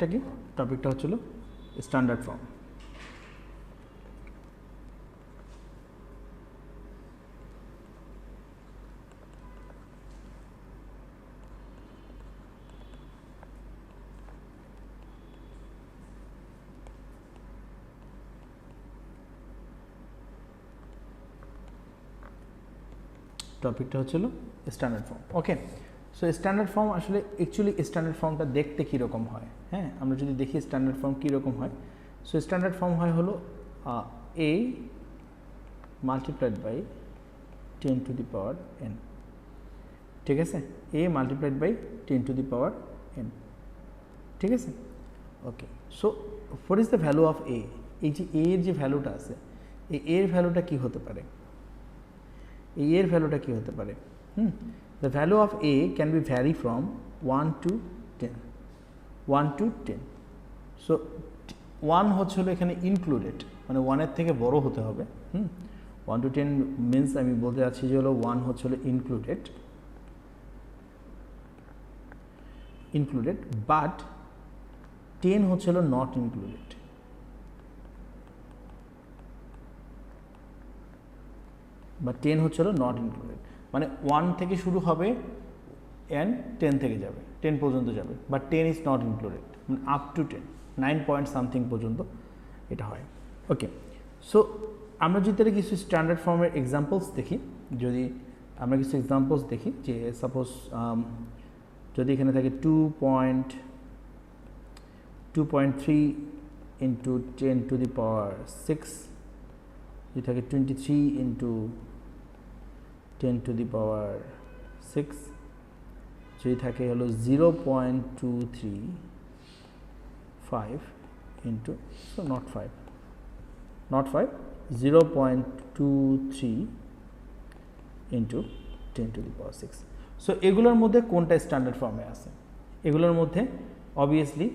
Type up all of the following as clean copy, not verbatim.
টপিকটা কি? টপিকটা হচ্ছিল স্ট্যান্ডার্ড ফর্ম। টপিকটা হচ্ছিল স্ট্যান্ডার্ড ফর্ম। ওকে, সো স্ট্যান্ডার্ড ফর্ম আসলে অ্যাকচুয়ালি স্ট্যান্ডার্ড ফর্মটা দেখতে কীরকম হয়, হ্যাঁ আমরা যদি দেখি স্ট্যান্ডার্ড ফর্ম কীরকম হয়। সো স্ট্যান্ডার্ড ফর্ম হয় হলো a multiplied by 10 to the power n, ঠিক আছে, a multiplied by 10 to the power n, ঠিক আছে। Okay, so what is the value of a? এই যে a এর যে ভ্যালুটা আছে, এই a এর ভ্যালুটা কী হতে পারে? এই এর ভ্যালুটা কী হতে পারে? The value of a can be vary from 1 to 10, 1 to 10। So 1 হচ্ছে হলো এখানে ইনক্লুডেড, মানে 1-এর থেকে বড় হতে হবে। 1 টু 10 মিনস আমি বলতে চাচ্ছি যে হলো 1 হচ্ছে হলো ইনক্লুডেড, বাট 10 হচ্ছে হলো নট ইনক্লুডেড। বা 10 হচ্ছে হলো নট ইনক্লুডেড, মানে 1 থেকে শুরু হবে অ্যান্ড 10 থেকে যাবে, 10 পর্যন্ত যাবে, বাট 10 ইজ নট ইনক্লুডেড, মানে আপ টু 10, 9 পয়েন্ট সামথিং পর্যন্ত এটা হয়। ওকে, সো আমরা যদি তাহলে কিছু স্ট্যান্ডার্ড ফর্মের এক্সাম্পলস দেখি, যদি আমরা কিছু এক্সাম্পলস দেখি যে সাপোজ যদি এখানে থাকে 2.3 ইন্টু 10 টু দি পাওয়ার 6, যদি থাকে 23 ইন্টু 10 টু দি পাওয়ার 6, যদি থাকে হলো 0.235 into, so not 5, 0.23 into 10 to the power 6। So এগুলোর মধ্যে কোনটা স্ট্যান্ডার্ড ফর্মে আছে? এগুলোর মধ্যে অবভিয়াসলি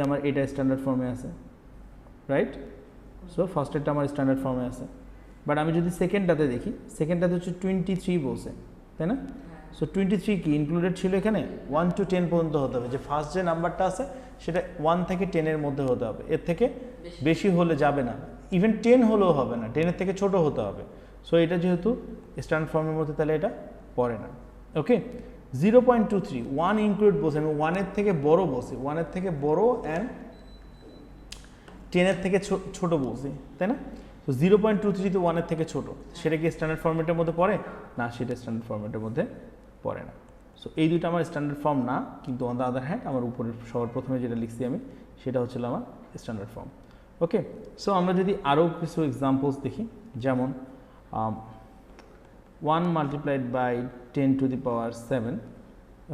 আমার এটা স্ট্যান্ডার্ড ফর্মে আছে, রাইট? সো ফার্স্টেরটা আমার স্ট্যান্ডার্ড ফর্মে আছে, বাট আমি যদি সেকেন্ডটাতে দেখি, সেকেন্ডটাতে হচ্ছে 23 বলছে, তাই না? সো 23 কি ইনক্লুডেড ছিল এখানে? 1 টু 10 পর্যন্ত হতে হবে, যে ফার্স্ট যে নাম্বারটা আছে সেটা 1 থেকে 10-এর মধ্যে হতে হবে, এর থেকে বেশি হলে যাবে না, ইভেন 10 হলেও হবে না, 10-এর থেকে ছোট হতে হবে। সো এটা যেহেতু স্ট্যান্ডার্ড ফর্মের মধ্যে, তাহলে এটা পড়ে না। ওকে, 0.23 1 ইনক্লুড বলছে, আমি 1-এর থেকে বড় বলছি, 1-এর থেকে বড় অ্যান্ড 10-এর থেকে ছোট বলছি, তাই না? তো 0.23 তো 1-এর থেকে ছোট, সেটা কি স্ট্যান্ডার্ড ফর্মেটের মধ্যে পড়ে না? সেটা স্ট্যান্ডার্ড ফর্মেটের মধ্যে পড়ে না। সো এই দুটো আমার স্ট্যান্ডার্ড ফর্ম না, কিন্তু অন দ্য আদার হ্যান্ড আমার উপরে সবার প্রথমে যেটা লিখছি আমি, সেটা হচ্ছিল আমার স্ট্যান্ডার্ড ফর্ম। ওকে, সো আমরা যদি আরও কিছু এক্সাম্পলস দেখি, যেমন 1 multiplied by 10 to the power 7,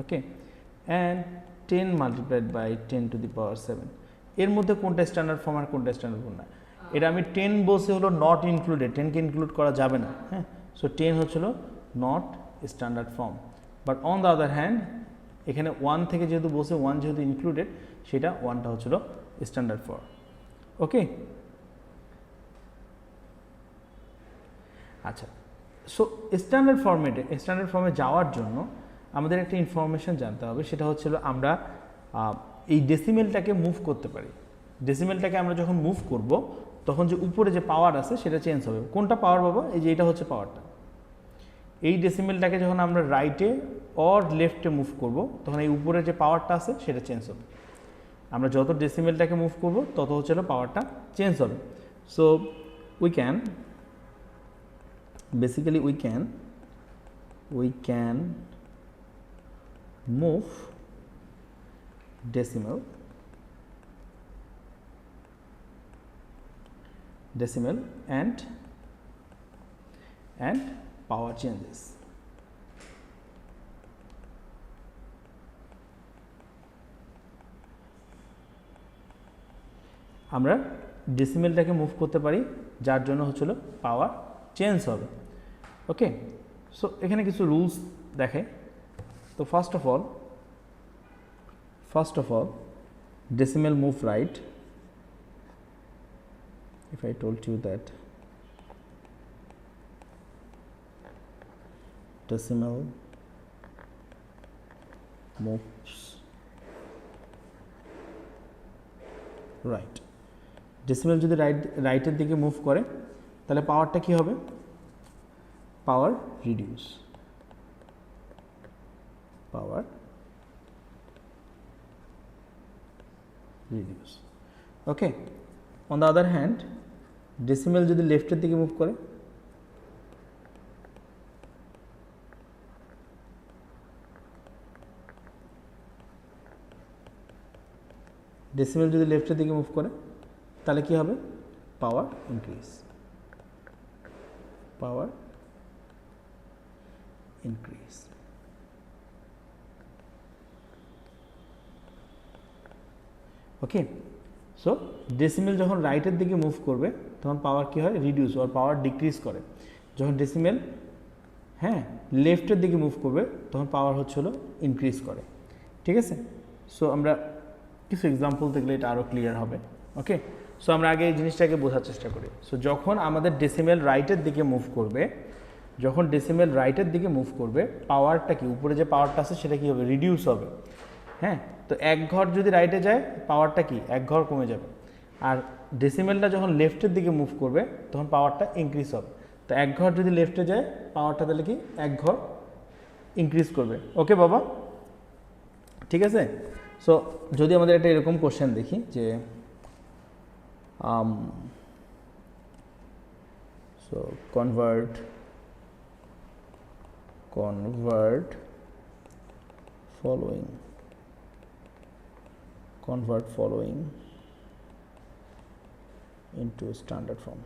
okay, and 10 multiplied by 10 to the power 7, এর মধ্যে কোনটা স্ট্যান্ডার্ড ফর্ম আর কোনটা স্ট্যান্ডার্ড ফর্ম না? এটা আমি 10 বলছে হলো নট ইনক্লুডেড, 10কে ইনক্লুড করা যাবে না, হ্যাঁ। সো 10 হচ্ছিল not standard form, but on the other hand এখানে 1 থেকে যেহেতু বলছে, 1 যেহেতু ইনক্লুডেড, সেটা 1টা হচ্ছিল স্ট্যান্ডার্ড ফর্ম। ওকে, আচ্ছা, সো স্ট্যান্ডার্ড ফর্মে যাওয়ার জন্য আমাদের একটা ইনফরমেশন জানতে হবে, সেটা হচ্ছিল আমরা এই ডেসিমেলটাকে মুভ করতে পারি। ডেসিমেলটাকে আমরা যখন মুভ করব, তখন যে উপরে যে পাওয়ার আছে সেটা চেঞ্জ হবে। কোনটা পাওয়ার বাবা? এই যে এটা হচ্ছে পাওয়ারটা। এই ডেসিমেলটাকে যখন আমরা রাইটে অর লেফটে মুভ করব, তখন এই উপরে যে পাওয়ারটা আছে সেটা চেঞ্জ হবে। আমরা যত ডেসিমেলটাকে মুভ করব, তত হচ্ছে পাওয়ারটা চেঞ্জ হবে। So we can basically we can move decimal and power changes. আমরা ডেসিমেলটাকে মুভ করতে পারি, যার জন্য হচ্ছিল পাওয়ার চেঞ্জ হবে। ওকে, সো এখানে কিছু রুলস দেখে। তো first of all decimal move right. If I told you that decimal moves right. Decimal যদি রাইটের দিকে মুভ করে তাহলে পাওয়ারটা কি হবে? Power reduce, power reduce. Okay, on the other hand decimal যদি লেফটের দিকে মুভ করে, ডেসিমেল যদি লেফটের দিকে মুভ করে তাহলে কি হবে? পাওয়ার ইনক্রিজ, পাওয়ার ইনক্রিজ। ওকে, সো ডেসিমেল যখন রাইটের দিকে মুভ করবে তখন পাওয়ার কি হয়? রিডিউস, আর পাওয়ার ডিক্রিজ করে। যখন ডেসিমেল লেফটের দিকে মুভ করবে তখন পাওয়ার হচ্ছে হলো ইনক্রিজ করে। ঠিক আছে, সো আমরা কিছু এক্সাম্পল দেখলে এটা আরও ক্লিয়ার হবে। ওকে, সো আমরা আগে এই জিনিসটাকে বোঝার চেষ্টা করি। সো যখন আমাদের ডেসিমেল রাইটের দিকে মুভ করবে, যখন ডেসিমেল রাইটের দিকে মুভ করবে পাওয়ারটা কি, উপরে যে পাওয়ারটা আছে সেটা কি হবে? রিডিউস হবে। হ্যাঁ, তো এক ঘর যদি রাইটে যায় পাওয়ারটা কি? এক ঘর কমে যাবে। আর ডেসিমেলটা যখন লেফটের দিকে মুভ করবে তখন পাওয়ারটা ইনক্রিজ হবে। তো এক ঘর যদি লেফটে যায় পাওয়ারটা তাহলে কি? এক ঘর ইনক্রিজ করবে। ওকে বাবা, ঠিক আছে। সো যদি আমাদের একটা এরকম কোশ্চেন দেখি যে so convert following into standard form.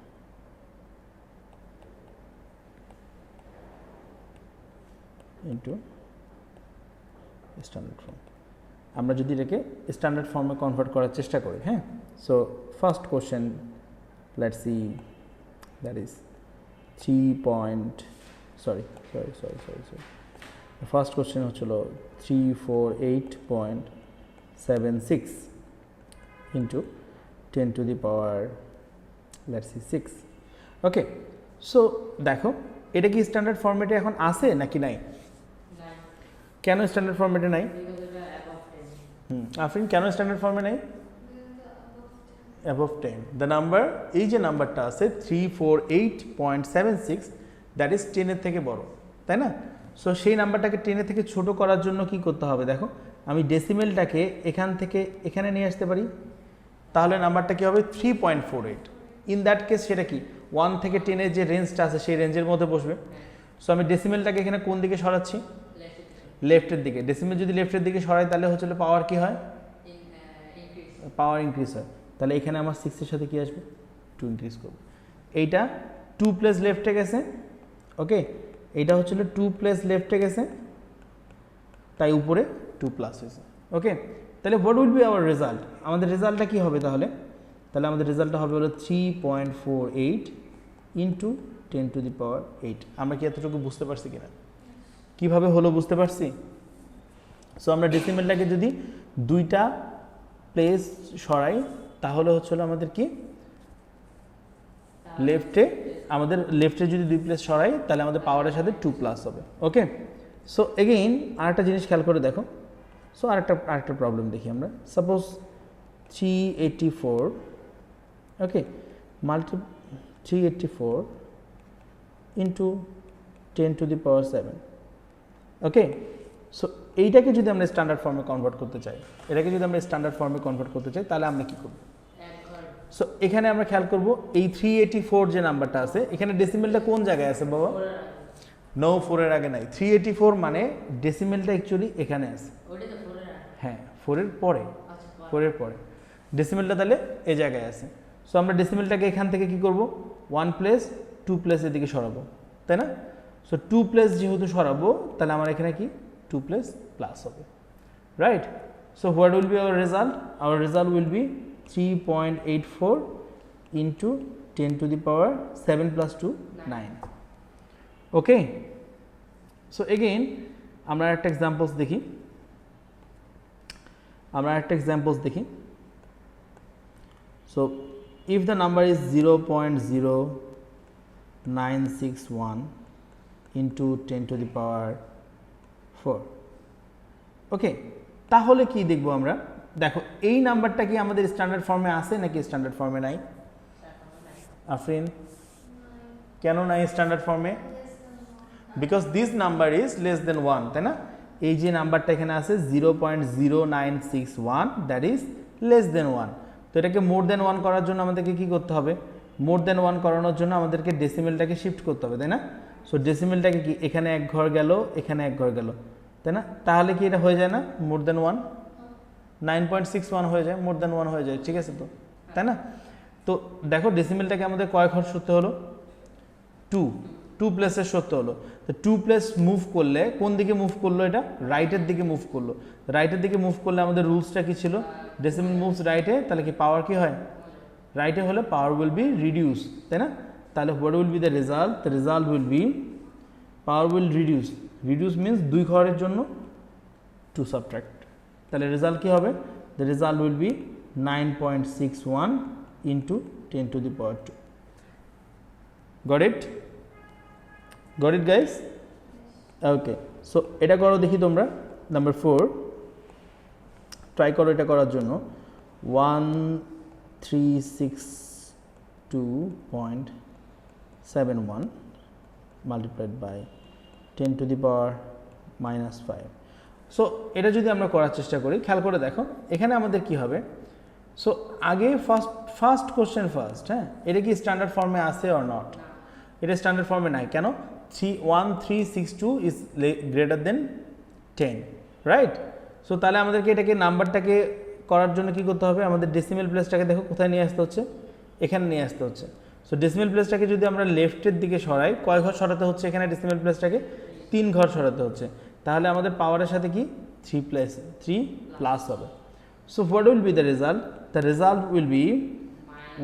আমরা যদি এটাকে স্ট্যান্ডার্ড ফর্মে কনভার্ট করার চেষ্টা করি। হ্যাঁ, so first question let's see, that is 3 point sorry first question হচ্ছিল 348.76 into 10 to the power let's see 6. Okay, so দেখো এটা কি স্ট্যান্ডার্ড ফরম্যাটে এখন আছে নাকি নাই? কেন স্ট্যান্ডার্ড ফরম্যাটে নাই? আফরিন কেন স্ট্যান্ডার্ড ফর্মে নাই? অ্যাবভ 10, দ্য নাম্বার, এই যে নাম্বারটা আছে 348.76 দ্যাট ইজ 10 এর থেকে বড়, তাই না? সো সেই নাম্বারটাকে 10 এর থেকে ছোট করার জন্য কি করতে হবে? দেখো আমি ডেসিমেলটাকে এখান থেকে এখানে নিয়ে আসতে পারি, তাহলে নাম্বারটা কি হবে? 3.48। ইন দ্যাট কেস সেটা কি 1 থেকে 10 এর যে রেঞ্জটা আছে সেই রেঞ্জের মধ্যে বসবে। সো আমি ডেসিমেলটাকে এখানে কোন দিকে সরাচ্ছি? লেফটের দিকে। ডেসিমেল যদি লেফটের দিকে সরাই তাহলে হচ্ছে পাওয়ার কি হয়? পাওয়ার ইনক্রিজ হয়। তাহলে এখানে আমার 6 এর সাথে কি আসবে? 2 ইনক্রিজ করবে। এইটা 2 প্লাস লেফটে গেছে। ওকে, এইটা হচ্ছে 2 প্লাস লেফটে গেছে, তাই উপরে 2 প্লাস হয়েছে। ওকে, তাহলে what will be our result? আমাদের রেজাল্টটা কি হবে তাহলে? তাহলে আমাদের রেজাল্টটা হবে হলো 3.48 ইন্টু 10 to the power 8। আমরা কি এতটুকু বুঝতে পারছি কিনা? কিভাবে হলো বুঝতে পারছি? সো আমরা ডেসিমেলটাকে যদি দুইটা প্লেস সরাই তাহলে হচ্ছে আমাদের কি লেফটে, আমাদের লেফটে যদি 2 প্লেস সরাই তাহলে আমাদের পাওয়ারের সাথে 2 প্লাস হবে। ওকে, সো এগেইন আরেকটা জিনিস খেয়াল করে দেখো। সো আরেকটা প্রবলেম দেখি আমরা। Suppose 384, okay, 384 into 10 to the power 7। Okay, so এইটাকে যদি আমরা স্ট্যান্ডার্ড ফর্মে কনভার্ট করতে চাই, তাহলে আমরা কি করব? সো এখানে আমরা খেয়াল করব এই 384 যে নাম্বারটা আছে এখানে ডেসিমেলটা কোন জায়গায় আছে বাবা? নো, 4 এর আগে নাই। 384 মানে ডেসিমেলটা অ্যাকচুয়ালি এখানে আছে। হ্যাঁ, 4 এর পরে, 4 এর পরে ডেসিমেলটা তাহলে এই জায়গায় আছে। সো আমরা ডেসিমেলটাকে এখান থেকে কি করব? 1 প্লাস 2 প্লাস এদিকে সরাবো, তাই না? সো 2 প্লাস যেহেতু সরাবো তাহলে আমার এখানে কি 2 প্লাস প্লাস হবে, right? So what will be our result? Our result will be 3.84 into 10 to the power 7 plus 2 9। Okay, so again আমরা একটা এক্সাম্পলস দেখি। So if the number is 0.0961 into 10 to the power 4, ওকে, তাহলে কি দেখবো আমরা? দেখো এই নাম্বারটা কি আমাদের স্ট্যান্ডার্ড ফর্মে আছে নাকি স্ট্যান্ডার্ড ফর্মে নাই? আফরিন, কেন নাই স্ট্যান্ডার্ড ফর্মে? Because this number is less than 1, তাই না? এই যে নাম্বারটা এখানে আছে 0.0961, দ্যাট ইজ লেস দেন 1। তো এটাকে মোর দেন 1 করার জন্য আমাদেরকে কি করতে হবে? মোর দেন 1 করানোর জন্য আমাদেরকে ডেসিমেলটাকে শিফট করতে হবে, তাই না? সো ডেসিমেলটাকে কি এখানে এক ঘর গেল, এখানে এক ঘর গেল, তাই না? তাহলে কি এটা হয়ে যায় না মোর দেন 1? 9.61 হয়ে যায়, মোর দেন 1 হয়ে যায়, ঠিক আছে তো, তাই না? তো দেখো ডেসিমেলটাকে আমাদের কয় ঘর সরতে হলো? 2 প্লেসের সরতে হলো। তো 2 প্লেস মুভ করলে কোন দিকে মুভ করলো? এটা রাইটের দিকে মুভ করলো। রাইটের দিকে মুভ করলে আমাদের রুলসটা কি ছিল? ডেসিমেল মুভস রাইটে, তাহলে কি পাওয়ার কি হয়? রাইটে হলে পাওয়ার উইল বি রিডিউস, তাই না? তাহলে what will B the result? The result will B power will reduce. Reduce means 2 ঘরের জন্য 2 সাবট্রাক্ট, তাহলে রেজাল্ট কি হবে? The result will B 9.61 into 10 to the power 2. Got it? Got it guys? Okay, so এটা করো দেখি তোমরা। Number 4 try করো এটা করার জন্য। 1362.71 multiplied by 10 to the power minus 5. So এটা যদি আমরা করার চেষ্টা করি, খেয়াল করে দেখো এখানে আমাদের কি হবে। সো আগে ফার্স্ট কোশ্চেন ফার্স্ট, হ্যাঁ, এটা কি স্ট্যান্ডার্ড ফর্মে আছে অর নট? এটা স্ট্যান্ডার্ড ফর্মে নাই, কেন? 1362 is greater than 10, right? So তাহলে আমাদেরকে এটাকে নাম্বারটাকে করার জন্য কি করতে হবে? আমাদের ডেসিমেল প্লেসটাকে দেখো কোথায় নিয়ে আসতে হচ্ছে, এখানে নিয়ে আসতে হচ্ছে। সো ডেসিমেল প্লেসটাকে যদি আমরা লেফটের দিকে সরাই, কয় ঘর সরাতে হচ্ছে? এখানে ডেসিমেল প্লেসটাকে 3 ঘর সরাতে হচ্ছে। তাহলে আমাদের পাওয়ারের সাথে কি 3 প্লাস হবে। So what will B the result? The result will B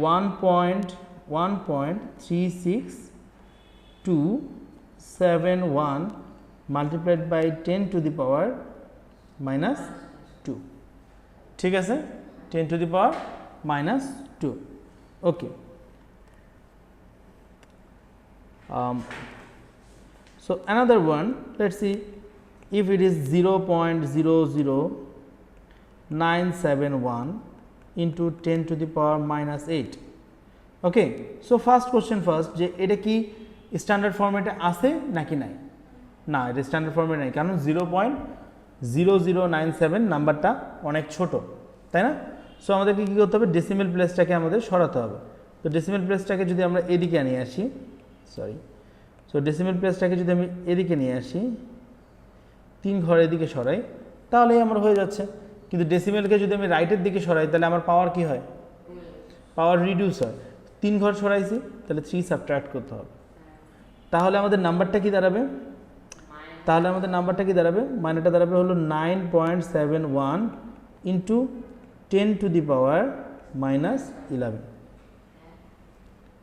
1.271 multiplied by 10 to the power minus 2, ঠিক আছে? 10 to the power minus 2. Okay. So another one, let's see if it is 0.00971 into 10 to the power minus 8. Okay, so first question first, যে এটা কি standard ফরম্যাটে আছে নাকি নাই? না, এটা স্ট্যান্ডার্ড ফরম্যাটে নাই, কারণ 0.0097 নাম্বারটা অনেক ছোট, তাই না? সো আমাদেরকে কী করতে হবে? ডেসিমেল প্লেসটাকে আমাদের সরাতে হবে। তো ডেসিমেল প্লেসটাকে যদি আমরা এদিকে নিয়ে আসি, সো ডেসিমেল প্লেসটাকে যদি আমি এদিকে নিয়ে আসি, 3 ঘর এদিকে সরাই, তাহলেই আমার হয়ে যাচ্ছে। কিন্তু ডেসিমেলকে যদি আমি রাইটের দিকে সরাই, তাহলে আমার পাওয়ার কি হয়? পাওয়ার রিডিউস হয়। 3 ঘর সরাইছি, তাহলে 3 সাবট্রাক্ট করতে হবে। তাহলে আমাদের নাম্বারটা কি দাঁড়াবে? মানেটা দাঁড়াবে হলো 9.71 into 10 to the power minus 11,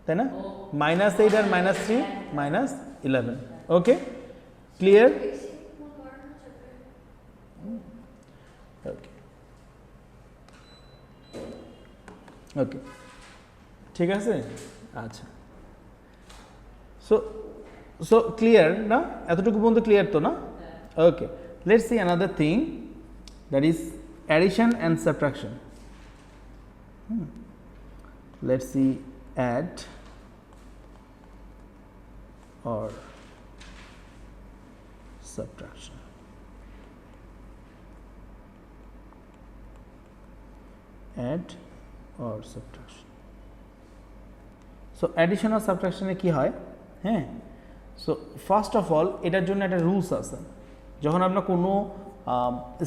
তাই না? -8 আর -3 -11. ওকে, ক্লিয়ার? ওকে, ঠিক আছে, আচ্ছা। সো ক্লিয়ার না? এতটুকু পর্যন্ত ক্লিয়ার তো না? Okay, let's see another thing, that is addition and subtraction. Let's see add or subtraction. Add or subtraction. So addition or subtraction এ কি হয়? হ্যাঁ, সো ফার্স্ট অফ অল এটার জন্য একটা রুলস আছে। যখন আমরা কোনো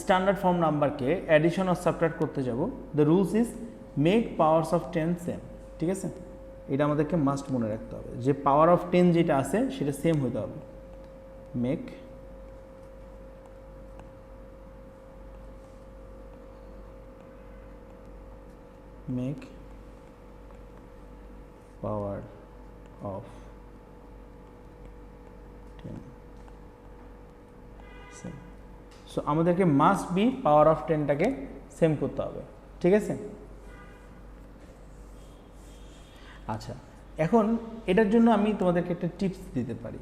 স্ট্যান্ডার্ড ফর্ম নাম্বারকে অ্যাডিশন অর সাবট্রাক্ট করতে যাব, the rules is make powers of 10 same, ঠিক আছে? এটা আমাদেরকে মাস্ট মনে রাখতে হবে যে পাওয়ার অফ 10 যেটা আছে সেটা সেম হতে হবে। Make power of 10 same. So আমাদেরকে মাস্ট বি পাওয়ার অফ 10টাকে সেম করতে হবে, ঠিক আছে? আচ্ছা, এখন এটার জন্য আমি তোমাদেরকে একটা টিপস দিতে পারি।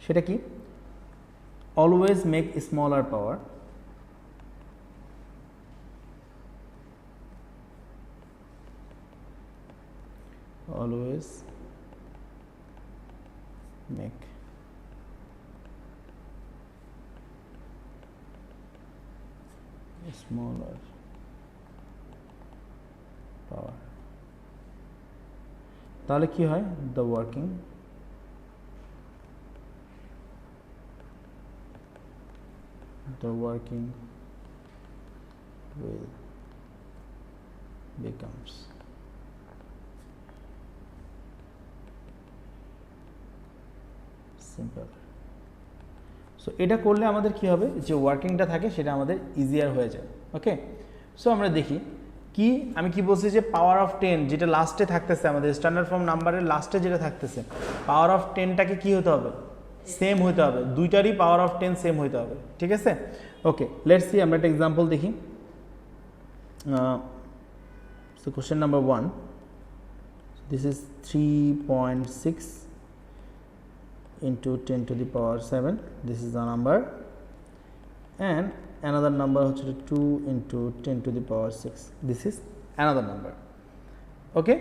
সেটা কি? অলওয়েজ মেক স্মলার পাওয়ার always make smaller power, তাহলে কি হয়? the working will becomes simple. So এটা করলে আমাদের কি হবে, যে ওয়ার্কিংটা থাকে সেটা আমাদের ইজিয়ার হয়ে যায়। ওকে, সো আমরা দেখি কি আমি কি বলছি, যে পাওয়ার অফ 10 যেটা লাস্টে থাকতেছে আমাদের স্ট্যান্ডার্ড ফর্ম নাম্বারের লাস্টে যেটা থাকতেছে, পাওয়ার অফ 10টাকে কি হতে হবে? সেম হতে হবে, দুইটারই পাওয়ার অফ 10 সেম হতে হবে। ঠিক আছে, ওকে, লেটস সি আমরা একটা এক্সাম্পল দেখি। So question number 1, this is 3.6 into 10 to the power 7, this is the number, and another number হচ্ছে 2 into 10 to the power 6, this is another number. Okay,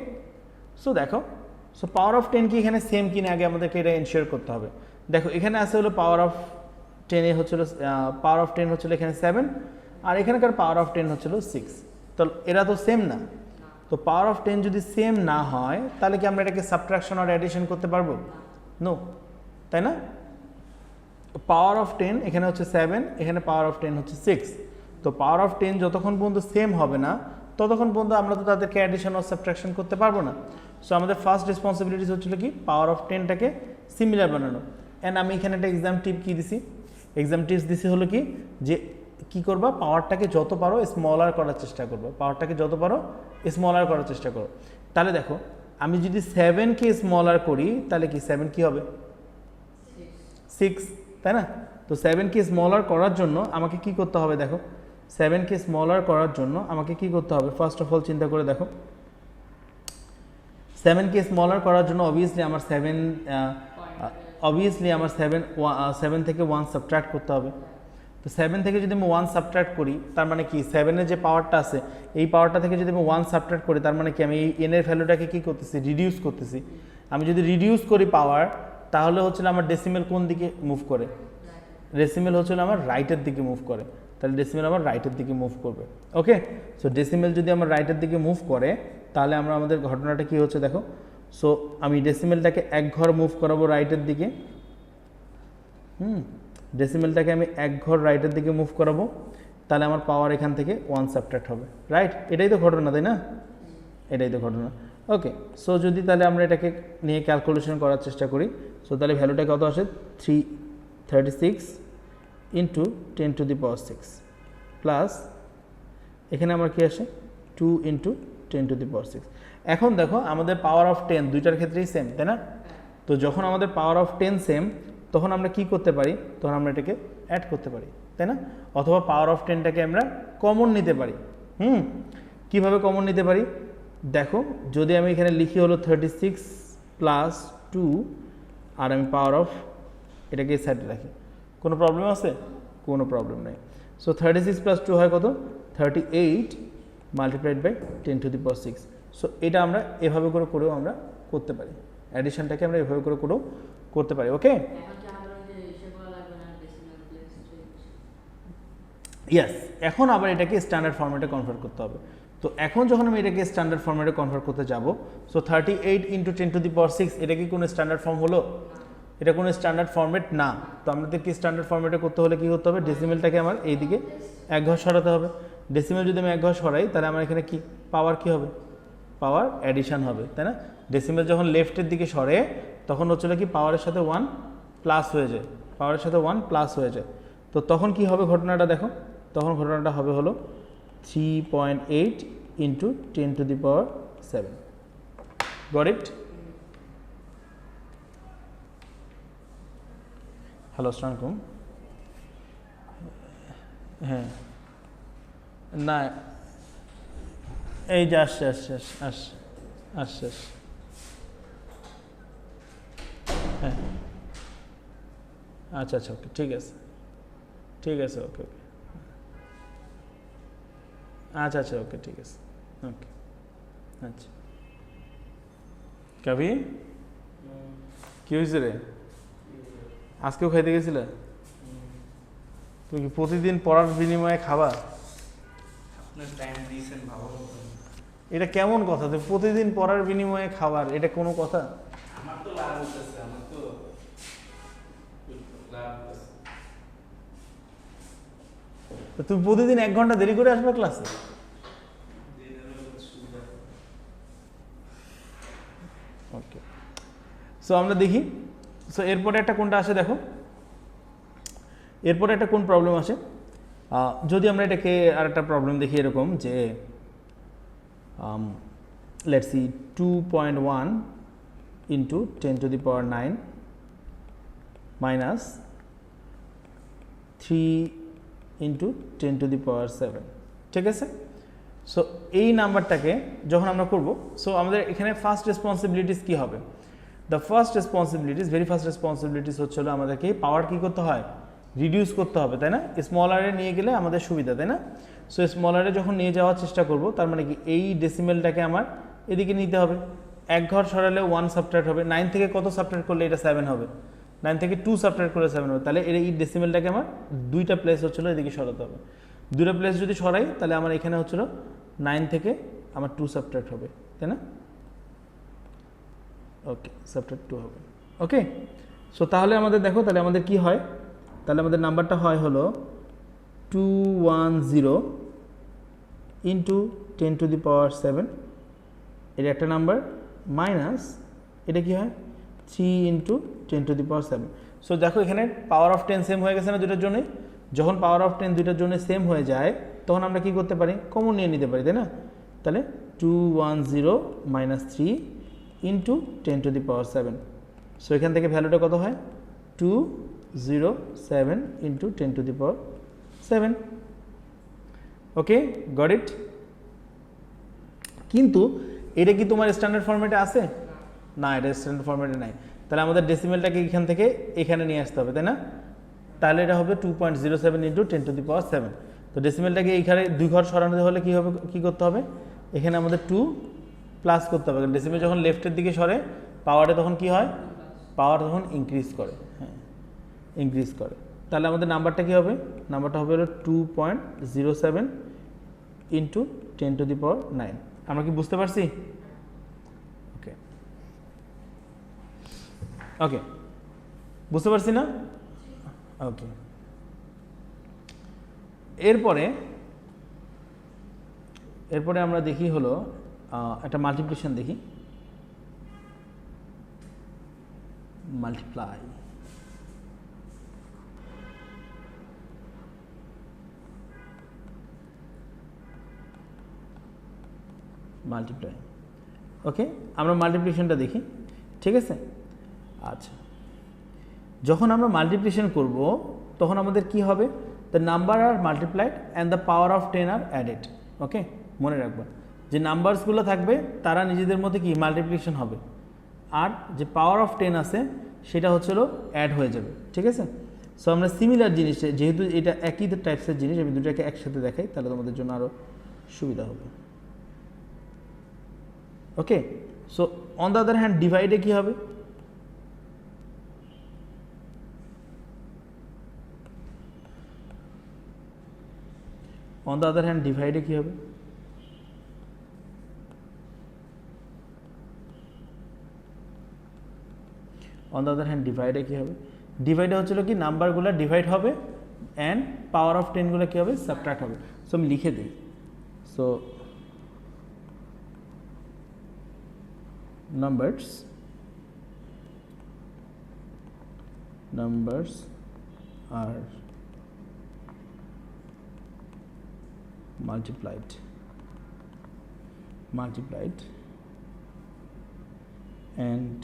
so দেখো, so power of 10 কি এখানে same কিনা আগে আমাদেরকে এটা ensure করতে হবে। দেখো এখানে আছে হলো পাওয়ার অফ 10 এ হচ্ছিল পাওয়ার অফ 10 হচ্ছিল এখানে 7, আর এখানকার পাওয়ার অফ 10 হচ্ছিল 6, তো এরা তো সেম না। তো পাওয়ার অফ 10 যদি সেম না হয় তাহলে কি আমরা এটাকে সাবট্রাকশন আর অ্যাডিশন করতে পারবো? নো, তাই না? পাওয়ার অফ 10 এখানে হচ্ছে 7, এখানে পাওয়ার অফ 10 হচ্ছে 6, তো পাওয়ার অফ 10 যতক্ষণ পর্যন্ত সেম হবে না ততক্ষণ পর্যন্ত আমরা তো তাদেরকে অ্যাডিশন ও সাবট্রাকশন করতে পারবো না। সো আমাদের ফার্স্ট রেসপন্সিবিলিটিস হচ্ছিল কি, পাওয়ার অফ 10টাকে সিমিলার বানানো। অ্যান্ড আমি এখানে একটা এক্সাম টিপ কি দিছি, এক্সাম টিপস দিছি হলো কি, যে কি করবা, পাওয়ারটাকে যত পারো স্মলার করার চেষ্টা করবো, পাওয়ারটাকে যত পারো স্মলার করার চেষ্টা করো। তাহলে দেখো আমি যদি 7কে স্মলার করি তাহলে কি 7 কি হবে? 6, তাই না? তো 7কে স্মলার করার জন্য আমাকে কি করতে হবে? দেখো 7কে স্মলার করার জন্য আমাকে কি করতে হবে? ফার্স্ট অফ অল চিন্তা করে দেখো, 7কে স্মলার করার জন্য অবভিয়াসলি আমার 7 থেকে 1 সাবট্রাক্ট করতে হবে। তো 7 থেকে যদি আমি 1 সাবট্রাক্ট করি তার মানে কি 7-এর যে পাওয়ারটা আছে এই পাওয়ারটা থেকে যদি আমি 1 সাবট্রাক্ট করি তার মানে কি আমি এই n এর ভ্যালুটাকে কি করতেছি? রিডিউস করতেছি। আমি যদি রিডিউস করি পাওয়ার, তাহলে হচ্ছিল আমার ডেসিমেল কোন দিকে মুভ করে? ডেসিমেল হচ্ছিল আমার রাইটের দিকে মুভ করে, তাহলে ডেসিমেল আমার রাইটের দিকে মুভ করবে। ওকে, সো ডেসিমেল যদি আমার রাইটের দিকে মুভ করে তাহলে আমাদের ঘটনাটা কি হচ্ছে দেখো, সো আমি ডেসিমেলটাকে এক ঘর মুভ করাবো রাইটের দিকে, ডেসিমেলটাকে আমি এক ঘর রাইটের দিকে মুভ করাবো, তাহলে আমার পাওয়ার এখান থেকে 1 সাবট্রাক্ট হবে, রাইট? এটাই তো ঘটনা, তাই না? এটাই তো ঘটনা। ওকে, সো যদি তাহলে আমরা এটাকে নিয়ে ক্যালকুলেশন করার চেষ্টা করি, সো তাহলে ভ্যালুটা কত আসে? 336 into 10 to the power 6 plus এখানে আমার কি আসে 2 ইন্টু 10 টু দি পাওয়ার 6। এখন দেখো আমাদের পাওয়ার অফ 10 দুইটার ক্ষেত্রেই সেম, তাই না? তো যখন আমাদের পাওয়ার অফ 10 সেম তখন আমরা কি করতে পারি? তখন আমরা এটাকে অ্যাড করতে পারি, তাই না? অথবা পাওয়ার অফ 10টাকে আমরা কমন নিতে পারি। কিভাবে কমন নিতে পারি? দেখো যদি আমি এখানে লিখি হলো 36 প্লাস 2 আর আমি পাওয়ার অফ এটাকে এই সাইডে রাখি, কোনো প্রবলেম আছে? কোনো প্রবলেম নেই। সো 36 প্লাস 2 হয় কত? 38 multiplied by 10 to the power 6। So এটা আমরা এভাবে করেও আমরা করতে পারি, অ্যাডিশনটাকে আমরা এভাবে করেও করতে পারি। ওকে, ইয়েস, এখন আবার এটাকে স্ট্যান্ডার্ড ফরম্যাটে কনভার্ট করতে হবে। তো এখন যখন আমি এটাকে স্ট্যান্ডার্ড ফরম্যাটে কনভার্ট করতে যাব, so 38 into 10 to the power 6 এটা কি কোনো স্ট্যান্ডার্ড ফর্ম হলো? এটা কোনো স্ট্যান্ডার্ড ফরম্যাট না। তো আমাদেরকে স্ট্যান্ডার্ড ফরম্যাটে করতে হলে কী করতে হবে? ডেসিমেলটাকে আমার এইদিকে এক ঘর সরাতে হবে। ডেসিমেল যদি আমি এক ঘর সরাই তাহলে আমার এখানে কি পাওয়ার কী হবে? পাওয়ার অ্যাডিশন হবে, তাই না? ডেসিমেল যখন লেফটের দিকে সরে তখন হচ্ছিল কি পাওয়ারের সাথে 1 প্লাস হয়ে যায়, পাওয়ারের সাথে 1 প্লাস হয়ে যায়। তো তখন কি হবে ঘটনাটা দেখো, তখন ঘটনাটা হবে হলো 3.8 into 10 to the power 7। Got it? Hello, আসসালামু আলাইকুম। হ্যাঁ, না এই যে আসছে আসছে আসছে আসছে, হ্যাঁ আচ্ছা আচ্ছা ওকে, ঠিক আছে ঠিক আছে, ওকে ওকে, আচ্ছা আচ্ছা ওকে, ঠিক আছে ওকে। আচ্ছা কবি কি হয়েছে রে, আজকেও খাইতে গেছিলে? তুমি কি প্রতিদিন পড়ার বিনিময়ে খাবা? এটা কেমন কথা, তুমি প্রতিদিন পড়ার বিনিময়ে খাবার, এটা কোনো কথা? আমার তো লাভ হচ্ছে, আমার তো লাভ হচ্ছে। তো তুমি প্রতিদিন 1 ঘন্টা দেরি করে আসবে ক্লাসে? ওকে, সো আমরা দেখি, সো এরপরে একটা কোনটা আসে দেখো, এরপরে একটা কোন প্রবলেম আসে, যদি আমরা এটাকে আর একটা প্রবলেম দেখি এরকম যে let's see 2.1 into 10⁻9 minus 3 into 10⁻7, ঠিক আছে? সো এই নাম্বারটাকে যখন আমরা করব, সো আমাদের এখানে ফার্স্ট রেসপন্সিবিলিটিস কি হবে? The first responsibilities, very first responsibilities হচ্ছে আমাদেরকে পাওয়ার কি করতে হয়, রিডিউস করতে হবে, তাই না? স্মল আরে নিয়ে গেলে আমাদের সুবিধা, তাই না? সো স্মল আরে যখন নিয়ে যাওয়ার চেষ্টা করব, তার মানে কি এই ডেসিমেলটাকে আমার এদিকে নিতে হবে, 1 ঘর সরালে 1 সাবট্রাক্ট হবে, 9 থেকে কত সাবট্রাক্ট করলে এটা 7 হবে, 9 থেকে 2 সাবট্রাক্ট করলে 7 হবে, তাহলে এই ডেসিমেলটাকে আমার 2টা প্লেস হচ্ছিল এদিকে সরাতে হবে, 2টা প্লেস যদি সরাই তাহলে আমার এখানে হচ্ছিল 9 থেকে আমার 2 সাবট্রাক্ট হবে, তাই না? ওকে, সাবট্রাক্ট 2 হবে, ওকে। সো তাহলে আমাদের দেখো, তাহলে আমাদের কি হয়, তাহলে আমাদের নাম্বারটা হয় হলো 210 ইন্টু 10⁻7, এটা একটা নাম্বার, মাইনাস এটা কি হয় 3 ইন্টু 10⁻7। সো দেখো এখানে পাওয়ার অফ 10 সেম হয়ে গেছে না দুটার জন্যই? যখন পাওয়ার অফ 10 দুটার জন্য সেম হয়ে যায় তখন আমরা কি করতে পারি, কমন নিয়ে নিতে পারি, তাই না? তাহলে 210 মাইনাস 3 ইন্টু 10⁻7, সো এখান থেকে ভ্যালুটা কত হয় 207 ইন্টু 10⁻7, ওকে, গট ইট। কিন্তু এটা কি তোমার স্ট্যান্ডার্ড ফরম্যাটে আছে? না, এটা স্ট্যান্ডার্ড ফরম্যাটে নাই, তাহলে আমাদের ডেসিমেলটাকে এখান থেকে এখানে নিয়ে আসতে হবে, তাই না? তাহলে এটা হবে 2.07 ইন্টু 10⁻7। তো ডেসিমেলটাকে এইখানে 2 ঘর সরানো হলে কি হবে, কি করতে হবে, এখানে আমাদের 2 প্লাস করতে হবে, কারণ ডেসিমেল যখন লেফটের দিকে সরে পাওয়ারে তখন কি হয়, পাওয়ার তখন ইনক্রিজ করে, হ্যাঁ ইনক্রিজ করে। তাহলে আমাদের নাম্বারটা কি হবে, নাম্বারটা হবে হলো 2.07 ইন্টু 10⁻9। আমরা কি বুঝতে পারছি? ওকে ওকে, বুঝতে পারছি না? ওকে, এরপরে আমরা দেখি হলো একটা মাল্টিপ্লিকেশন দেখি, মাল্টিপ্লাই, মাল্টিপ্লাই, ওকে, আমরা মাল্টিপ্লিকেশনটা দেখি, ঠিক আছে? আচ্ছা, যখন আমরা মাল্টিপ্লিকেশন করব তখন আমাদের কি হবে, the number are multiplied and the power of 10 are added, okay, মনে রাখবা যে নাম্বারসগুলো থাকবে তারা নিজেদের মধ্যে কি মাল্টিপ্লিকেশন হবে, আর যে পাওয়ার অফ 10 আছে সেটা হচ্ছিল অ্যাড হয়ে যাবে, ঠিক আছে? সো আমরা সিমিলার জিনিস, যেহেতু এটা একই টাইপসের জিনিস, আমি দুটোকে একসাথে দেখাই তাহলে তোমাদের জন্য আরও সুবিধা হবে, okay. So on the other hand ডিভাইডে কি হবে, অন দ্য আদার হ্যান্ড ডিভাইডে কি হবে, অন দ্য আদার হ্যান্ড ডিভাইডে কি হবে, ডিভাইডে হচ্ছিল কি নাম্বারগুলো ডিভাইড হবে অ্যান্ড পাওয়ার অফ 10গুলো কি হবে, সাবট্রাক্ট হবে। সো আমি লিখে দিই, so numbers are multiplied and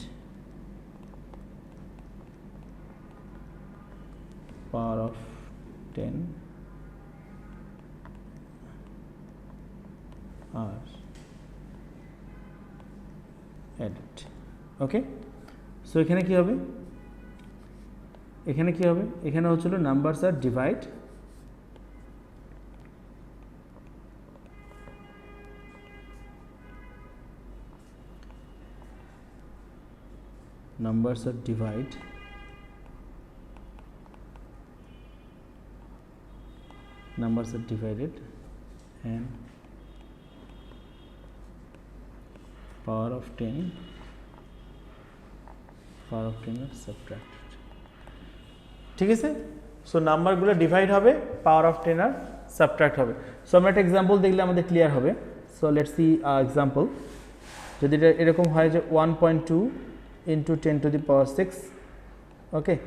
power of 10 are added, okay. So এখানে কি হবে, এখানে কি হবে, এখানে হচ্ছিল নাম্বারস আর divide numbers are divide numbers are divided and power of 10 are subtracted. ঠিক আছে, সো নাম্বারগুলো ডিভাইড হবে, পাওয়ার অফ 10 আর সাবট্রাক্ট হবে। সো আমরা একটা এক্সাম্পল দেখলে আমাদের ক্লিয়ার হবে। So let's see example. যদি এটা এরকম হয় যে 1.2 into 10 to the power 6, okay,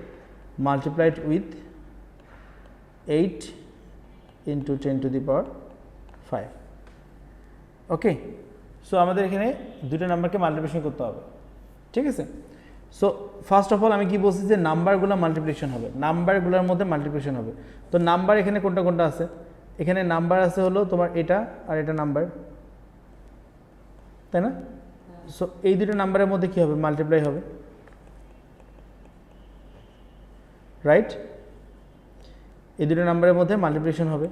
multiplied with 8 into 10 to the power 5, okay. So আমাদের এখানে দুটো নাম্বারকে মাল্টিপ্লিকেশন করতে হবে, ঠিক আছে। সো ফার্স্ট অফ অল আমি কি বলছি যে নাম্বারগুলো মাল্টিপ্লিকেশন হবে, নাম্বারগুলোর মধ্যে মাল্টিপ্লিকেশন হবে। তো নাম্বার এখানে কোনটা কোনটা আছে, এখানে নাম্বার আছে হলো তোমার এটা আর এটা নাম্বার, তাই না? সো এই দুটো নাম্বারের মধ্যে কি হবে, মাল্টিপ্লাই হবে, রাইট? এই দুটো নাম্বারের মধ্যে মাল্টিপ্লিকেশন হবে।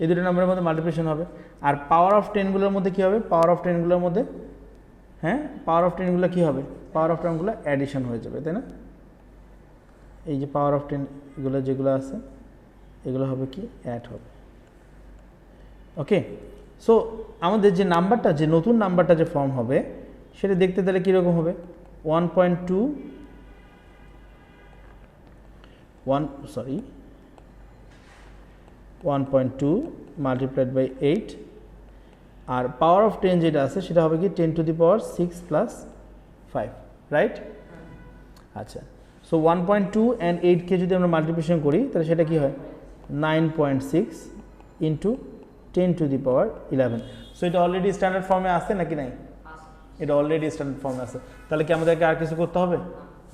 এই দুটো নাম্বারের মধ্যে মাল্টিপ্লিকেশন হবে। আর পাওয়ার অফ 10গুলোর মধ্যে কি হবে, পাওয়ার অফ 10গুলোর মধ্যে, হ্যাঁ, পাওয়ার অফ 10গুলো কি হবে, পাওয়ার অফ 10গুলো অ্যাডিশন হয়ে যাবে, তাই না? এই যে পাওয়ার অফ 10 এগুলো যেগুলো আছে এগুলো হবে কি, অ্যাড হবে, ওকে। সো আমাদের যে নাম্বারটা, যে নতুন নাম্বারটা যে ফর্ম হবে সেটা দেখতে তাহলে কীরকম হবে, 1.2 মাল্টিপ্লাইড বাই 8, আর পাওয়ার অফ 10 যেটা আছে সেটা হবে কি 10 to the power 6 plus 5, right? আচ্ছা, সো 1.2 and 8কে যদি আমরা মাল্টিপ্লিকেশন করি তাহলে সেটা কি হয়, 9.6 into 10 to the power 11। So এটা অলরেডি স্ট্যান্ডার্ড ফর্মে আছে নাকি নাই? এটা অলরেডি স্ট্যান্ডার্ড ফর্মে আছে। তাহলে কি আমাদেরকে আর কিছু করতে হবে?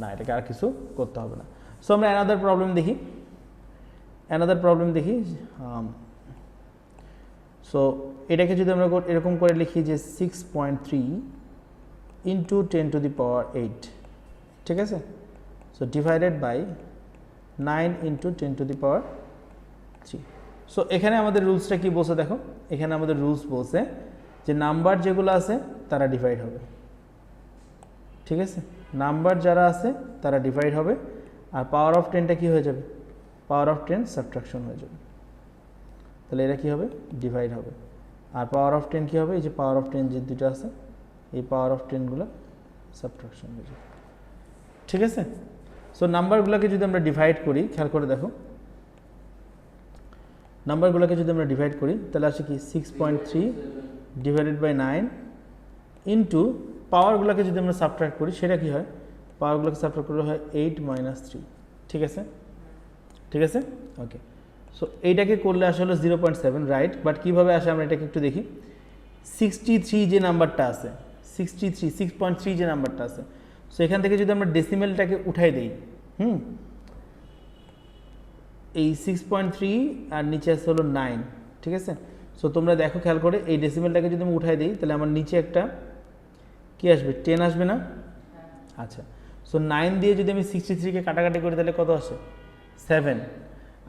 না, এটাকে আর কিছু করতে হবে না। সো আমরা অ্যানাদার প্রবলেম দেখি। সো এটাকে যদি আমরা এরকম করে লিখি যে 6.3 ইন্টু 10 to the power 8, ঠিক আছে। So divided by 9 into 10 to the power 3। So এখানে আমাদের রুলসটা কি বলছে দেখো, এখানে আমাদের রুলস বলছে যে নাম্বার যেগুলো আছে তারা ডিভাইড হবে, ঠিক আছে। নাম্বার যারা আছে তারা ডিভাইড হবে, আর পাওয়ার অফ 10টা কি হয়ে যাবে, পাওয়ার অফ 10 সাবট্রাকশন হয়ে যাবে। তাহলে এরা কি হবে, ডিভাইড হবে। আর পাওয়ার অফ 10 কি হবে, এই যে পাওয়ার অফ 10 যে দুটো আছে এই পাওয়ার অফ 10গুলো সাবট্রাকশন হয়ে যাবে, ঠিক আছে। সো নাম্বারগুলোকে যদি আমরা ডিভাইড করি, খেয়াল করে দেখো, নাম্বারগুলোকে যদি আমরা ডিভাইড করি তাহলে আসে কি 6.3 ডিভাইডেড বাই 9 ইন্টু পাওয়ারগুলোকে যদি আমরা সাবট্রাক্ট করি সেটা কি হয়, পাওয়ারগুলোকে সাবট্রাক্ট করলে হয় 8 - 3, ঠিক আছে, ঠিক আছে, ওকে। সো এইটাকে করলে আসলে 0.7, রাইট? বাট কীভাবে আসে আমরা এটাকে একটু দেখি। 63 যে নাম্বারটা আছে, 6.3 যে নাম্বারটা আছে, সো এখান থেকে যদি আমরা ডেসিমেলটাকে উঠাই দিই, এই 6.3 আর নিচে আছে হলো 9, ঠিক আছে। সো তোমরা দেখো খেয়াল করে, এই ডেসিমেলটাকে যদি আমি উঠাই দিই তাহলে আমার নিচে একটা কি আসবে, 10 আসবে না? আচ্ছা, সো 9 দিয়ে যদি আমি 63কে কাটাকাটি করি তাহলে কত আসে, 7,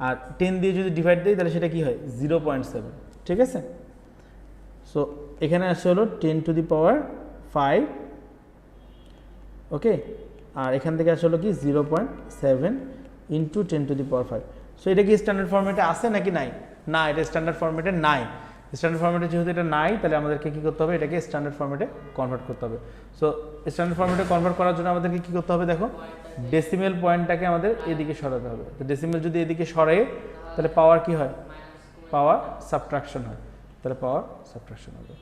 আর 10 দিয়ে যদি ডিভাইড দিই তাহলে সেটা কি হয়, 0.7, ঠিক আছে। সো এখানে আসে হলো 10 to the power 5, ওকে, আর এখান থেকে আসে হলো কি 0.7 into 10 to the power 5। So এটা কি স্ট্যান্ডার্ড ফরম্যাটে আছে নাকি নাই? না, এটা স্ট্যান্ডার্ড ফরম্যাটে নাই। স্ট্যান্ডার্ড ফরম্যাটে যেহেতু এটা নাই তাহলে আমাদেরকে কী করতে হবে, এটাকে স্ট্যান্ডার্ড ফরম্যাটে কনভার্ট করতে হবে। সো স্ট্যান্ডার্ড ফরম্যাটে কনভার্ট করার জন্য আমাদেরকে কী করতে হবে দেখো, ডেসিমেল পয়েন্টটাকে আমাদের এদিকে সরাতে হবে। তো ডেসিমেল যদি এদিকে সরাই তাহলে পাওয়ার কি হয়, পাওয়ার সাবট্রাকশন হয়, তাহলে পাওয়ার সাবট্রাকশন হবে।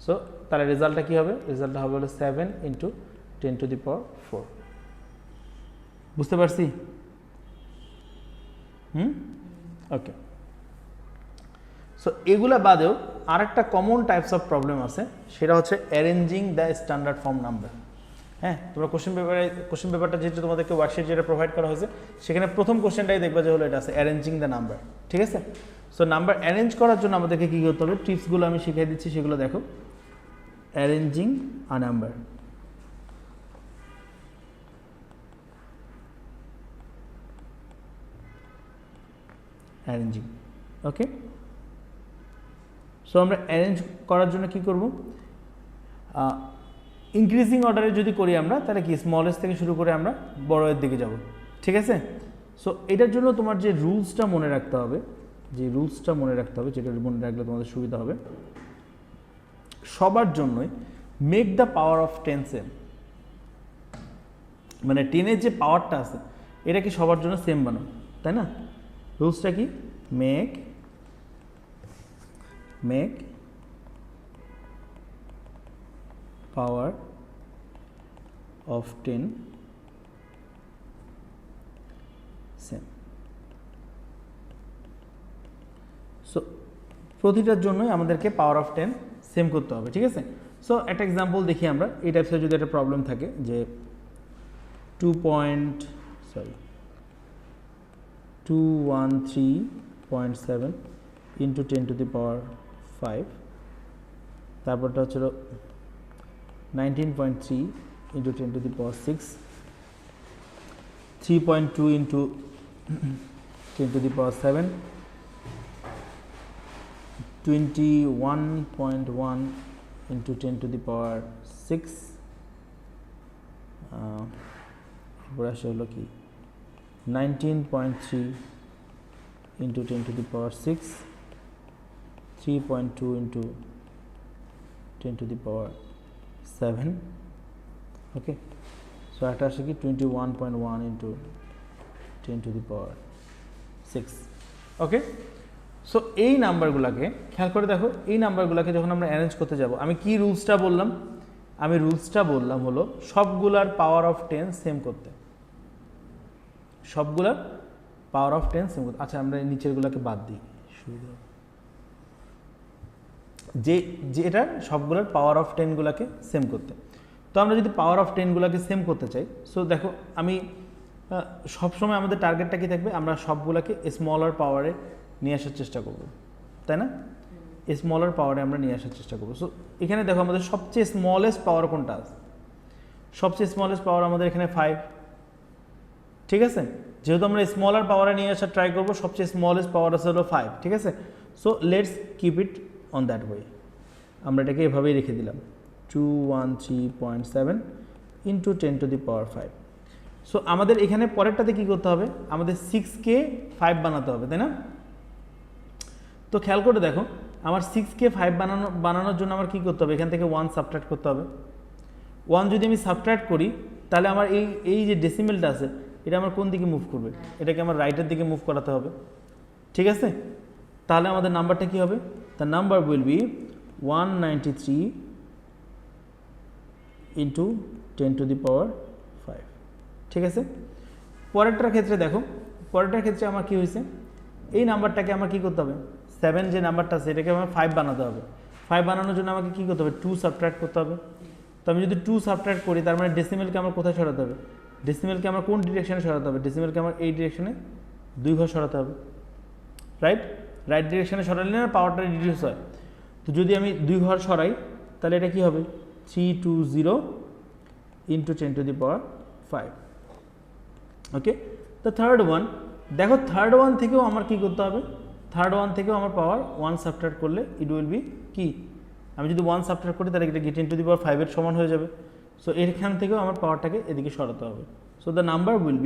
সো তাহলে রেজাল্টটা কী হবে, রেজাল্টটা হবে হলো 7 ইন্টু 10 to the power 4। বুঝতে পারছি? ওকে। সো এগুলা বাদেও আরেকটা কমন টাইপস অফ প্রবলেম আছে, সেটা হচ্ছে arranging the standard form number. হ্যাঁ, তোমরা কোশ্চেন পেপারটা যেহেতু তোমাদেরকে ওয়ার্কশিট যেটা প্রোভাইড করা হয়েছে সেখানে প্রথম কোশ্চেনটাই দেখবে যে হলো এটা আছে অ্যারেঞ্জিং দ্য নাম্বার, ঠিক আছে। সো নাম্বার অ্যারেঞ্জ করার জন্য আমাদেরকে কী করতে হবে, টিপসগুলো আমি শিখিয়ে দিচ্ছি, সেগুলো দেখো। অ্যারেঞ্জিং আ নাম্বার। অ্যারেঞ্জিং, ওকে। সো আমরা অ্যারেঞ্জ করার জন্য কি করব, ইনক্রিজিং অর্ডারে যদি করি আমরা, তাহলে কি স্মলেস্ট থেকে শুরু করে আমরা বড়ের দিকে যাব, ঠিক আছে। সো এটার জন্য তোমার যে রুলসটা মনে রাখতে হবে, যেটা মনে রাখলে তোমাদের সুবিধা হবে, সবার জন্যই make the power of 10 same, মানে 10-এর যে পাওয়ারটা আছে এটা কি সবার জন্য সেম বানাও, তাই না। রুলসটা কি, make power of 10 same. So প্রতিটার জন্যই আমাদেরকে পাওয়ার অফ 10 সেম করতে হবে, ঠিক আছে। সো একটা এক্সাম্পল দেখি আমরা, এই টাইপসের যদি একটা প্রবলেম থাকে যে 213.7 ইন্টু 10 টু দি পাওয়ার 5, তারপরটা হচ্ছিল 19.3 into 10 to the power 6, 3.2 into 10 to the power 7, 21.1 into 10 to the power 6, এরপর আসে হলো কি 19.3 into 10 to the power 6, 3.2 into 10 to the power 7, okay. So একটা আসে কি 21.1 into 10 to the power 6, okay. So এই নাম্বারগুলোকে খেয়াল করে দেখো, এই নাম্বারগুলোকে যখন আমরা অ্যারেঞ্জ করতে যাব, আমি কি রুলসটা বললাম, হলো সবগুলার পাওয়ার অফ 10 সেম করতে, সবগুলার পাওয়ার অফ 10 সেম করতে। আচ্ছা, আমরা নিচেরগুলোকে বাদ দিই, যে এটা সবগুলোর পাওয়ার অফ 10গুলোকে সেম করতে। তো আমরা যদি পাওয়ার অফ 10গুলোকে সেম করতে চাই, সো দেখো আমি সবসময় আমাদের টার্গেটটা কি থাকবে, আমরা সবগুলোকে স্মলার পাওয়ারে নিয়ে আসার চেষ্টা করব, তাই না। স্মলার পাওয়ারে আমরা নিয়ে আসার চেষ্টা করব। সো এখানে দেখো আমাদের সবচেয়ে স্মলেস্ট পাওয়ার কোনটা আছে, সবচেয়ে স্মলেস্ট পাওয়ার আমাদের এখানে 5, ঠিক আছে। যেহেতু আমরা স্মলার পাওয়ারে নিয়ে আসার ট্রাই করবো, সবচেয়ে স্মলেস্ট পাওয়ার আছে হলো 5, ঠিক আছে। So let's keep it on that way, আমরা এটাকে এভাবেই রেখে দিলাম 213.7 into 10 to the power 5। So আমাদের এখানে পরেরটাতে কি করতে হবে, আমাদের 6কে 5 বানাতে হবে, তাই না। তো খেয়াল করে দেখো, আমার 6কে 5 বানানোর জন্য আমার কি করতে হবে, এখান থেকে 1 সাবট্রাক্ট করতে হবে। 1 যদি আমি সাবট্রাক্ট করি, তাহলে আমার এই যে ডেসিমেলটা আছে এটা আমার কোন দিকে মুভ করবে, এটাকে আমার রাইটের দিকে মুভ করাতে হবে, ঠিক আছে। তাহলে আমাদের নাম্বারটা কি হবে, the number will be 193 into 10 to the power 5, ঠিক আছে। পরেরটার ক্ষেত্রে দেখো, পরেরটার ক্ষেত্রে আমার কি হয়েছে, এই নাম্বারটাকে আমার কি করতে হবে, 7 যে নাম্বারটা আছে এটাকে আমার 5 বানাতে হবে। 5 বানানোর জন্য আমাকে কি করতে হবে, 2 সাবট্রাক্ট করতে হবে। তো আমি যদি 2 সাবট্রাক্ট করি, তার মানে ডেসিমেলকে আমার কোথায় সরাতে হবে, ডেসিমেলকে আমার কোন ডিরেকশনে সরাতে হবে, ডেসিমেলকে আমার এই ডিরেকশনে 2 ঘর সরাতে হবে, রাইট ডিরেকশনে সরালে না পাওয়ারটা রিডিউস হয়। তো যদি আমি 2 ঘর সরাই, তাহলে এটা কি হবে 320 ইন্টু 10 টু দি পাওয়ার 5, ওকে। তো থার্ড ওয়ান দেখো, থার্ড ওয়ান থেকেও আমার কি করতে হবে, থার্ড ওয়ান থেকেও আমার পাওয়ার 1 সাবট্রাক্ট করলে ইট উইল বি কি, আমি যদি 1 সাবট্রাক্ট করি তাহলে এটা 10 টু দি পাওয়ার 5 এর সমান হয়ে যাবে। সো এখান থেকেও আমার পাওয়ারটাকে এদিকে সরাতে হবে। So the number will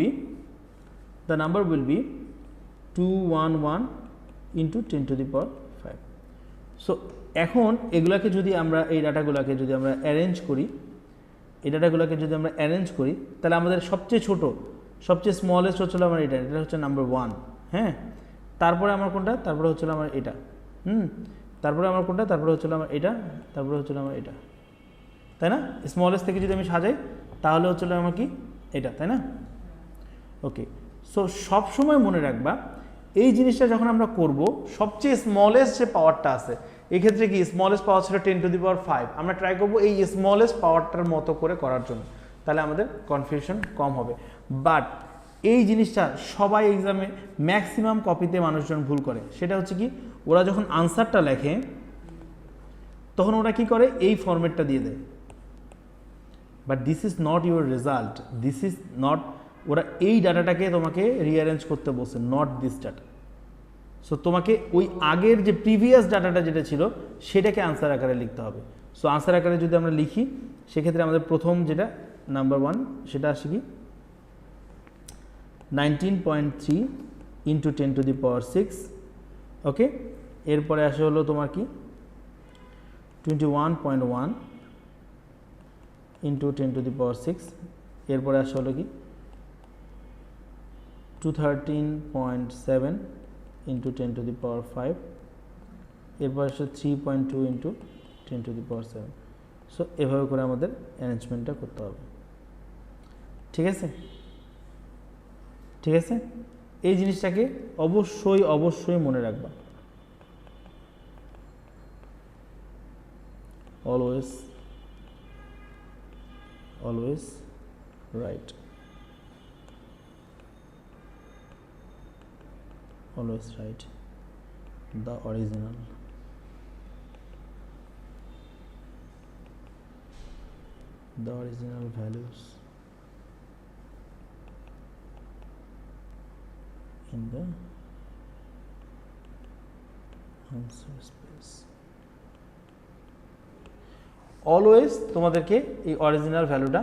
B 211 into 10 to the power 5। So এখন এগুলাকে যদি আমরা এই ডাটাগুলোকে যদি আমরা অ্যারেঞ্জ করি, তাহলে আমাদের সবচেয়ে ছোট, সবচেয়ে স্মলেস্ট হচ্ছিল আমার এটা হচ্ছে নাম্বার 1, হ্যাঁ। তারপরে আমার কোনটা, তারপরে হচ্ছিল আমার এটা, তারপরে আমার কোনটা, তারপরে হচ্ছিল আমার এটা, তারপরে হচ্ছিল আমার এটা, তাই না। স্মলেস্ট থেকে যদি আমি সাজাই তাহলে হচ্ছিল আমার কি এটা, তাই না। ওকে, সো সবসময় মনে রাখবা এই জিনিসটা যখন আমরা করব, সবচেয়ে স্মলেস্ট যে পাওয়ারটা আছে, এক্ষেত্রে কি স্মলেস্ট পাওয়ার ছিল 10 টু দি পাওয়ার 5, আমরা ট্রাই করব এই স্মলেস্ট পাওয়ারটার মতো করে করার জন্য, তাহলে আমাদের কনফিউশন কম হবে। বাট এই জিনিসটা সবাই এক্সামে ম্যাক্সিমাম কপিতে মানুষজন ভুল করে, সেটা হচ্ছে কি, ওরা যখন আনসারটা লেখে তখন ওরা কি করে এই ফরম্যাটটা দিয়ে দেয়, but this is not your result, this is not, ওরা এই ডাটাটাকে তোমাকে রিঅ্যারেঞ্জ করতে বলছে, নট দিস ডাটা। সো তোমাকে ওই আগের যে প্রিভিয়াস ডাটাটা যেটা ছিল সেটাকে আনসার আকারে লিখতে হবে। সো আনসার আকারে যদি আমরা লিখি সেক্ষেত্রে আমাদের প্রথম যেটা নাম্বার 1 সেটা আসে কি 19.3 ইন্টু 10 টু দি পাওয়ার 6, ওকে। এরপরে আসে হলো তোমার কি 21.1 ইন্টু 10 টু দি পাওয়ার 6, এরপরে আসে হলো কি 213.7 ইন্টু 10 টু দি পাওয়ার 5, এরপর আসে 3.2 into 10 to the power 7। So এভাবে করে আমাদের অ্যারেঞ্জমেন্টটা করতে হবে, ঠিক আছে? ঠিক আছে, এই জিনিসটাকে অবশ্যই অবশ্যই মনে রাখবা, always always right, always write the original values in the answer space. Always তোমাদেরকে এই অরিজিনাল ভ্যালুটা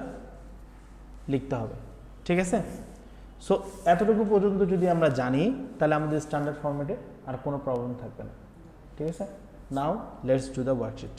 লিখতে হবে, ঠিক আছে? সো এতটুকু পর্যন্ত যদি আমরা জানি তাহলে আমাদের স্ট্যান্ডার্ড ফরম্যাটে আর কোনো প্রবলেম থাকবে না, ঠিক আছে? Now let's do the worksheet.